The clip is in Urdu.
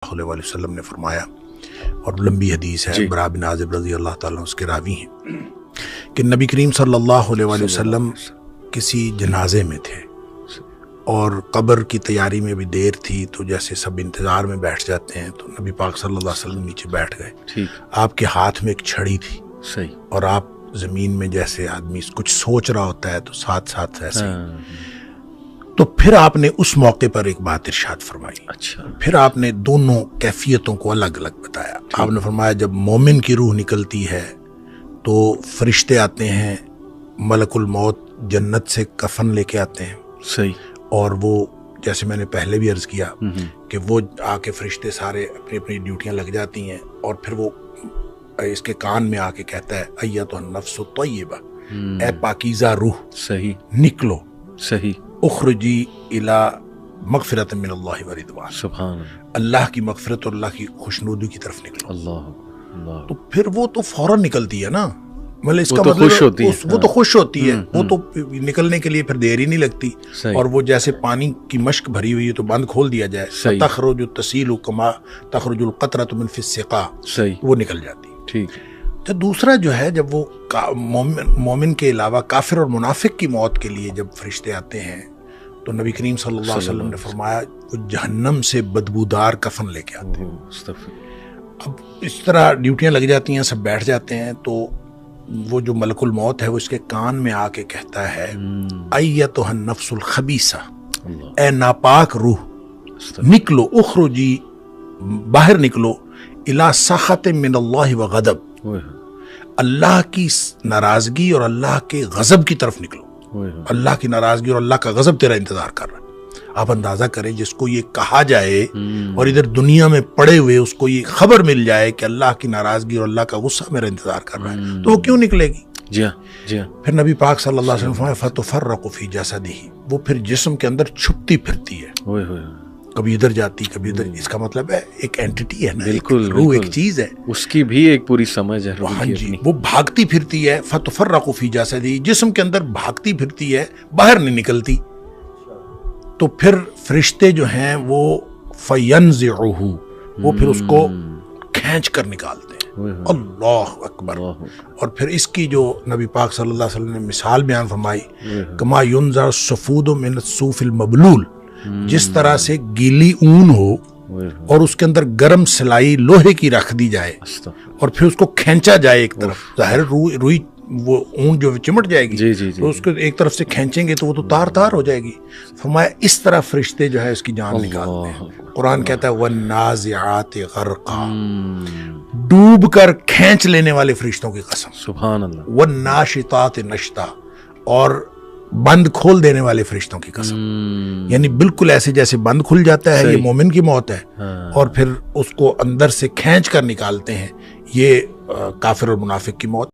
علیہ وسلم نے فرمایا، اور لمبی حدیث ہے، برا بن عازب رضی اللہ تعالیٰ اس کے راوی ہیں، کہ نبی کریم صلی اللہ علیہ وسلم کسی جنازے میں تھے اور قبر کی تیاری میں بھی دیر تھی، تو جیسے سب انتظار میں بیٹھ جاتے ہیں، تو نبی پاک صلی اللہ علیہ وسلم نیچے بیٹھ گئے، آپ کے ہاتھ میں ایک چھڑی تھی، اور آپ زمین میں جیسے آدمی کچھ سوچ رہا ہوتا ہے تو ساتھ ساتھ ایسے تو پھر آپ نے اس موقع پر ایک بات ارشاد فرمائی، پھر آپ نے دونوں کیفیتوں کو الگ الگ بتایا۔ آپ نے فرمایا جب مومن کی روح نکلتی ہے تو فرشتے آتے ہیں، ملک الموت جنت سے کفن لے کے آتے ہیں، اور وہ جیسے میں نے پہلے بھی عرض کیا کہ وہ آ کے فرشتے سارے اپنی اپنی ڈیوٹیاں لگ جاتی ہیں، اور پھر وہ اس کے کان میں آ کے کہتا ہے ایتھا النفس الطیبہ، اے پاکیزہ روح نکلو، اخرجی الی مغفرت من اللہ و رضوان، سبحان اللہ کی مغفرت اور اللہ کی خوشنودی کی طرف نکلو۔ تو پھر وہ تو فوراً نکلتی ہے نا، مطلب اس کا مطلب وہ تو خوش ہوتی ہے، وہ تو نکلنے کے لیے پھر دیر ہی نہیں لگتی، اور وہ جیسے پانی کی مشک بھری ہوئی ہے تو بند کھول دیا جائے، تخرج تسیل کما تخرج القطرۃ من فی السقا، وہ نکل جاتی۔ تو دوسرا جو ہے، جب وہ مومن کے علاوہ کافر اور منافق کی موت کے لیے جب فرشتے آتے ہیں تو نبی کریم صلی اللہ علیہ وسلم نے فرمایا وہ جہنم سے بدبودار کفن لے کے آتے ہیں۔ اب اس طرح ڈیوٹیاں لگ جاتی ہیں، سب بیٹھ جاتے ہیں، تو وہ جو ملک الموت ہے وہ اس کے کان میں آ کے کہتا ہے ایتھا النفس الخبیثہ، اے ناپاک روح نکلو، اخرجی باہر نکلو، الی سخط من اللہ و غضب، اللہ کی ناراضگی اور اللہ کے غضب کی طرف نکلو، اللہ کی ناراضگی اور اللہ کا غضب تیرا انتظار کر رہا ہے۔ آپ اندازہ کریں جس کو یہ کہا جائے اور ادھر دنیا میں پڑے ہوئے اس کو یہ خبر مل جائے کہ اللہ کی ناراضگی اور اللہ کا غصہ میرا انتظار کر رہا ہے، تو وہ کیوں نکلے گی؟ جی ہاں۔ پھر نبی پاک صلی اللہ علیہ وسلم فرمایا فتفرق فی جسدہ، وہ پھر جسم کے اندر چھپتی پھرتی ہے، کبھی ادھر جاتی کبھی ادھر۔ اس کا مطلب ہے ایک اینٹی ہے نا، روح ایک چیز ہے، اس کی بھی ایک پوری سمجھ ہے، ہاں جی، وہ بھاگتی پھرتی ہے، فتفرق فی جسدہ، جسم کے اندر بھاگتی پھرتی ہے، باہر نہیں نکلتی۔ تو پھر فرشتے جو ہیں وہ فینزعہ، وہ پھر اس کو کھینچ کر نکالتے ہیں، اللہ اکبر۔ اور پھر اس کی جو نبی پاک صلی اللہ علیہ وسلم نے مثال بیان فرمائی، کما ینزع الصفود من الصوف المبلول، جس طرح سے گیلی اون ہو اور اس کے اندر گرم سلائی لوہے کی رکھ دی جائے اور پھر اس کو کھینچا جائے ایک طرف، ظاہر روئی وہ اون جو چمٹ جائے گی، تو اس کو ایک طرف سے کھینچیں گے تو وہ تو تار تار ہو جائے گی۔ فرمایا اس طرح فرشتے جو ہے اس کی جان نکالتے ہیں۔ قرآن کہتا ہے وَالنَّازِعَاتِ غَرْقًا، ڈوب کر کھینچ لینے والے فرشتوں کی قسم، سبحان اللہ، وَالنَّاشِطَاتِ نَشْطًا، اور بند کھول دینے والے فرشتوں کی قسم، یعنی بالکل ایسے جیسے بند کھل جاتا ہے، یہ مومن کی موت ہے، اور پھر اس کو اندر سے کھینچ کر نکالتے ہیں، یہ کافر اور منافق کی موت۔